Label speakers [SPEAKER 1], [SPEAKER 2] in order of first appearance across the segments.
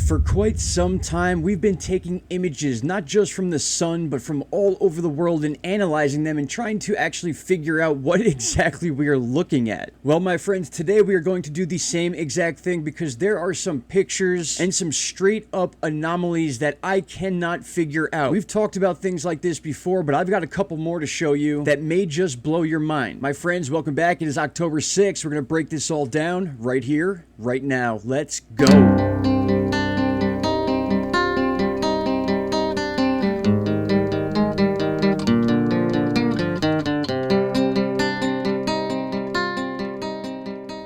[SPEAKER 1] For quite some time, we've been taking images, not just from the sun, but from all over the world and analyzing them and trying to actually figure out what exactly we are looking at. Well, my friends, today we are going to do the same exact thing because there are some pictures and some straight up anomalies that I cannot figure out. We've talked about things like this before, but I've got a couple more to show you that may just blow your mind. My friends, welcome back. It is October 6th. We're going to break this all down right here, right now. Let's go.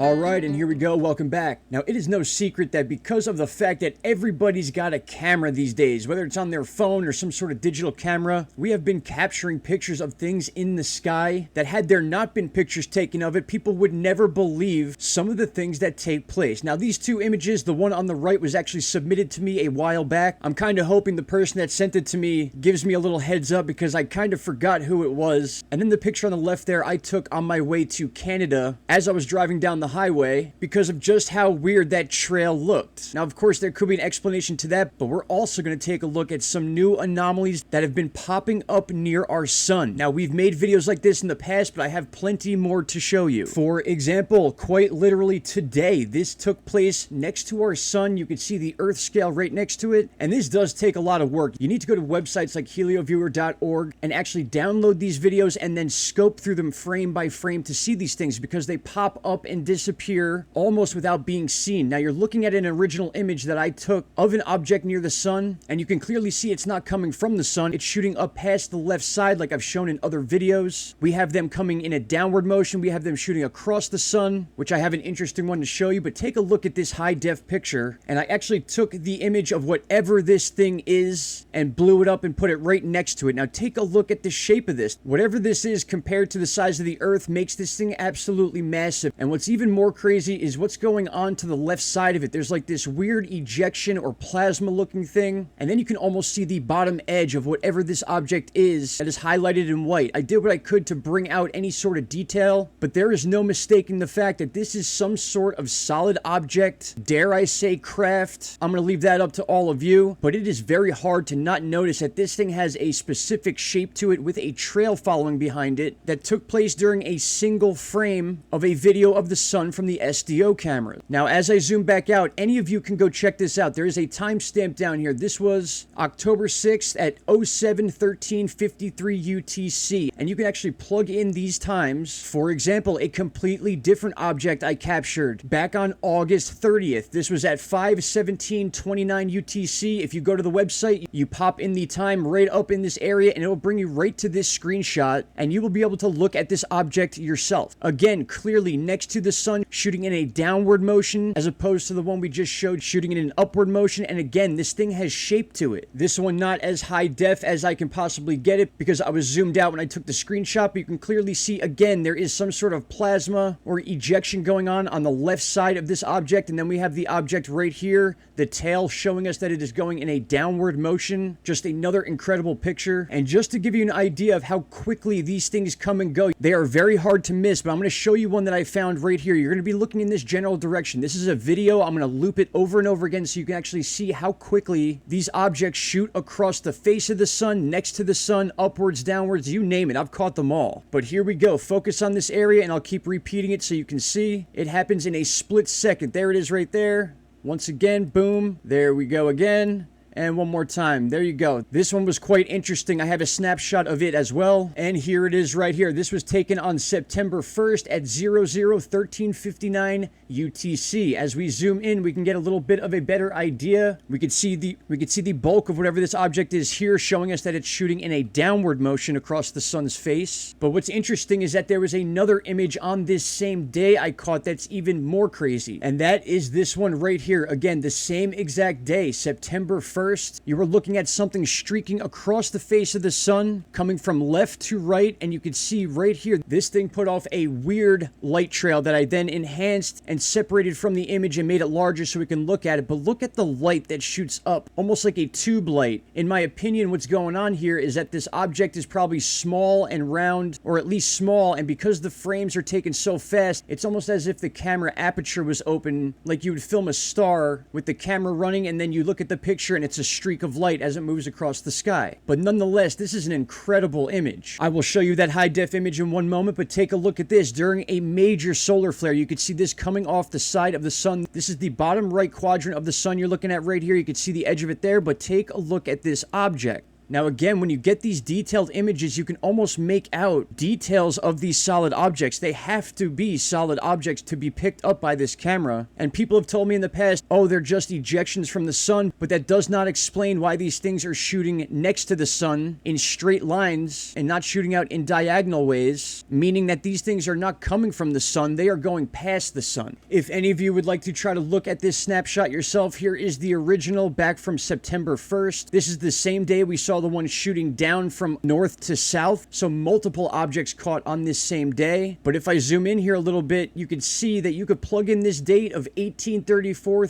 [SPEAKER 1] Alright, and here we go. Welcome back. Now, it is no secret that because of the fact that everybody's got a camera these days, whether it's on their phone or some sort of digital camera, we have been capturing pictures of things in the sky that had there not been pictures taken of it, people would never believe some of the things that take place. Now, these two images, the one on the right was actually submitted to me a while back. I'm kind of hoping the person that sent it to me gives me a little heads up because I kind of forgot who it was. And then the picture on the left there, I took on my way to Canada as I was driving down the highway because of just how weird that trail looked. Now, of course, there could be an explanation to that, but we're also going to take a look at some new anomalies that have been popping up near our sun. Now, we've made videos like this in the past, but I have plenty more to show you. For example, quite literally today, this took place next to our sun. You can see the Earth scale right next to it, and this does take a lot of work. You need to go to websites like helioviewer.org and actually download these videos and then scope through them frame by frame to see these things because they pop up and disappear almost without being seen. Now, you're looking at an original image that I took of an object near the sun, and you can clearly see it's not coming from the sun. It's shooting up past the left side like I've shown in other videos. We have them coming in a downward motion. We have them shooting across the sun, which I have an interesting one to show you, but take a look at this high-def picture, and I actually took the image of whatever this thing is and blew it up and put it right next to it. Now, take a look at the shape of this. Whatever this is compared to the size of the Earth makes this thing absolutely massive, and what's even more crazy is what's going on to the left side of it. There's like this weird ejection or plasma looking thing, and then you can almost see the bottom edge of whatever this object is that is highlighted in white. I did what I could to bring out any sort of detail, but there is no mistaking the fact that this is some sort of solid object, dare I say craft. I'm going to leave that up to all of you, but it is very hard to not notice that this thing has a specific shape to it with a trail following behind it that took place during a single frame of a video of the sun from the SDO camera. Now, as I zoom back out, any of you can go check this out. There is a timestamp down here. This was October 6th at 07:13:53 UTC, and you can actually plug in these times. For example, a completely different object I captured back on August 30th. This was at 5:17:29 UTC. If you go to the website, you pop in the time right up in this area, and it will bring you right to this screenshot, and you will be able to look at this object yourself. Again, clearly next to the sun, shooting in a downward motion as opposed to the one we just showed shooting in an upward motion. And again, this thing has shape to it. This one not as high def as I can possibly get it because I was zoomed out when I took the screenshot, but you can clearly see again there is some sort of plasma or ejection going on the left side of this object, and then we have the object right here, the tail showing us that it is going in a downward motion. Just another incredible picture. And just to give you an idea of how quickly these things come and go, they are very hard to miss, but I'm going to show you one that I found right here. You're going to be looking in this general direction. This is a video. I'm going to loop it over and over again so you can actually see how quickly these objects shoot across the face of the sun, next to the sun, upwards, downwards, you name it. I've caught them all. But here we go. Focus on this area and I'll keep repeating it so you can see. It happens in a split second. There it is right there. Once again, boom. There we go again. And one more time. There you go. This one was quite interesting. I have a snapshot of it as well. And here it is right here. This was taken on September 1st at 00:13:59 UTC. As we zoom in, we can get a little bit of a better idea. We could see the bulk of whatever this object is here, showing us that it's shooting in a downward motion across the sun's face. But what's interesting is that there was another image on this same day I caught that's even more crazy. And that is this one right here. Again, the same exact day, September 1st. 1st, you were looking at something streaking across the face of the sun, coming from left to right, and you could see right here, this thing put off a weird light trail that I then enhanced and separated from the image and made it larger so we can look at it. But look at the light that shoots up, almost like a tube light. In my opinion, what's going on here is that this object is probably small and round, or at least small, and because the frames are taken so fast, it's almost as if the camera aperture was open, like you would film a star with the camera running, and then you look at the picture and it's a streak of light as it moves across the sky. But nonetheless, this is an incredible image. I will show you that high-def image in one moment, but take a look at this. During a major solar flare, you could see this coming off the side of the sun. This is the bottom right quadrant of the sun you're looking at right here. You can see the edge of it there, but take a look at this object. Now again, when you get these detailed images, you can almost make out details of these solid objects. They have to be solid objects to be picked up by this camera. And people have told me in the past, oh, they're just ejections from the sun, but that does not explain why these things are shooting next to the sun in straight lines and not shooting out in diagonal ways, meaning that these things are not coming from the sun, they are going past the sun. If any of you would like to try to look at this snapshot yourself, here is the original back from September 1st. This is the same day we saw the one shooting down from north to south, so multiple objects caught on this same day. But if I zoom in here a little bit, you can see that you could plug in this date of 1834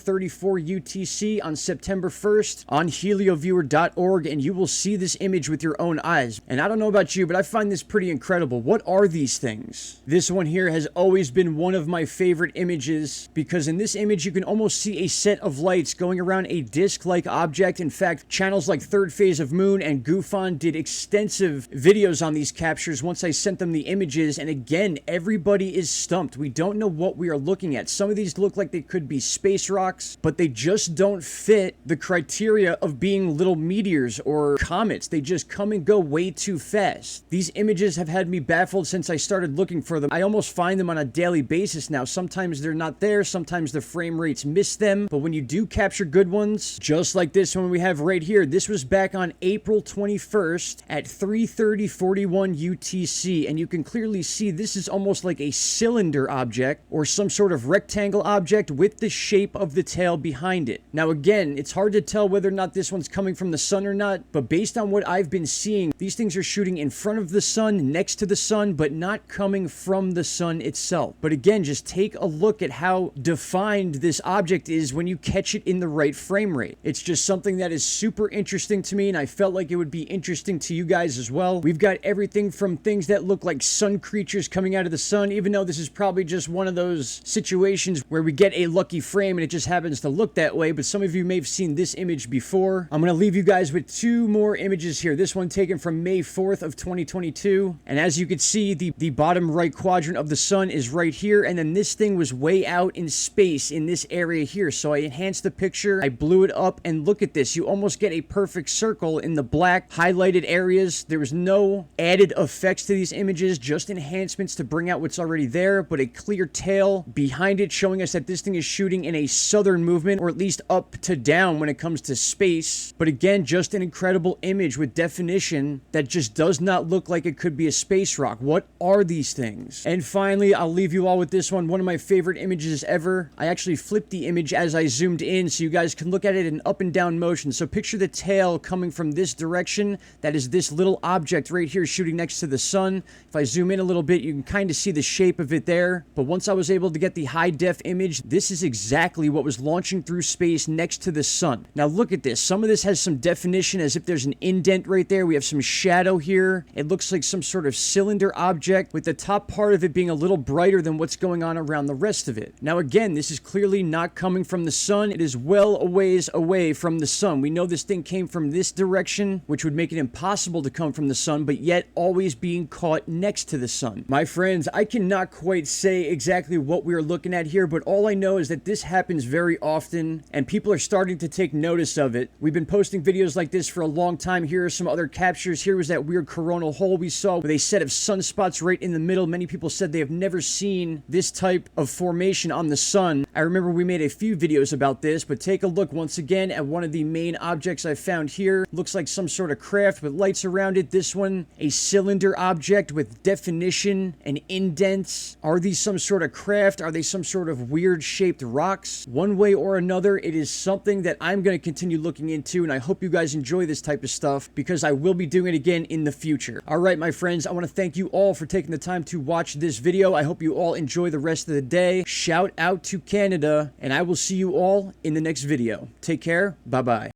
[SPEAKER 1] UTC on September 1st on helioviewer.org, and you will see this image with your own eyes. And I don't know about you, but I find this pretty incredible. What are these things? This one here has always been one of my favorite images, because in this image you can almost see a set of lights going around a disc-like object. In fact, channels like Third Phase of Moon and Goofon did extensive videos on these captures once I sent them the images, and again, everybody is stumped. We don't know what we are looking at. Some of these look like they could be space rocks, but they just don't fit the criteria of being little meteors or comets. They just come and go way too fast. These images have had me baffled since I started looking for them. I almost find them on a daily basis now. Sometimes they're not there, sometimes the frame rates miss them, but when you do capture good ones, just like this one we have right here, this was back on April 21st at 3:30:41 UTC, and you can clearly see this is almost like a cylinder object or some sort of rectangle object with the shape of the tail behind it. Now again, it's hard to tell whether or not this one's coming from the sun or not, but based on what I've been seeing, these things are shooting in front of the sun, next to the sun, but not coming from the sun itself. But again, just take a look at how defined this object is when you catch it in the right frame rate. It's just something that is super interesting to me, and I felt like it would be interesting to you guys as well. We've got everything from things that look like sun creatures coming out of the sun, even though this is probably just one of those situations where we get a lucky frame and it just happens to look that way, but some of you may have seen this image before. I'm going to leave you guys with two more images here. This one taken from May 4th of 2022, and as you can see, the bottom right quadrant of the sun is right here, and then this thing was way out in space in this area here, so I enhanced the picture, I blew it up, and look at this. You almost get a perfect circle in the black highlighted areas. There was no added effects to these images, just enhancements to bring out what's already there, but a clear tail behind it showing us that this thing is shooting in a southern movement, or at least up to down when it comes to space. But again, just an incredible image with definition that just does not look like it could be a space rock. What are these things? And finally, I'll leave you all with this one of my favorite images ever. I actually flipped the image as I zoomed in so you guys can look at it in up and down motion. So picture the tail coming from this direction. That is this little object right here shooting next to the sun. If I zoom in a little bit, you can kind of see the shape of it there. But once I was able to get the high def image, this is exactly what was launching through space next to the sun. Now look at this. Some of this has some definition as if there's an indent right there. We have some shadow here. It looks like some sort of cylinder object with the top part of it being a little brighter than what's going on around the rest of it. Now again, this is clearly not coming from the sun. It is well a ways away from the sun. We know this thing came from this direction, which would make it impossible to come from the sun, but yet always being caught next to the sun. My friends, I cannot quite say exactly what we are looking at here, but all I know is that this happens very often, and people are starting to take notice of it. We've been posting videos like this for a long time. Here are some other captures. Here was that weird coronal hole we saw with a set of sunspots right in the middle. Many people said they have never seen this type of formation on the sun. I remember we made a few videos about this, but take a look once again at one of the main objects I found here. Looks like like some sort of craft with lights around it. This one, a cylinder object with definition and indents. Are these some sort of craft? Are they some sort of weird shaped rocks? One way or another, it is something that I'm going to continue looking into, and I hope you guys enjoy this type of stuff because I will be doing it again in the future. All right, my friends, I want to thank you all for taking the time to watch this video. I hope you all enjoy the rest of the day. Shout out to Canada, and I will see you all in the next video. Take care. Bye-bye.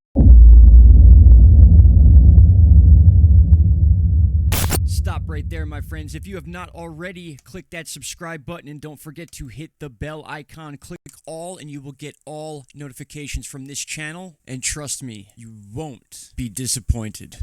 [SPEAKER 1] Stop right there, my friends. If you have not already, click that subscribe button and don't forget to hit the bell icon. Click all and you will get all notifications from this channel. And trust me, you won't be disappointed.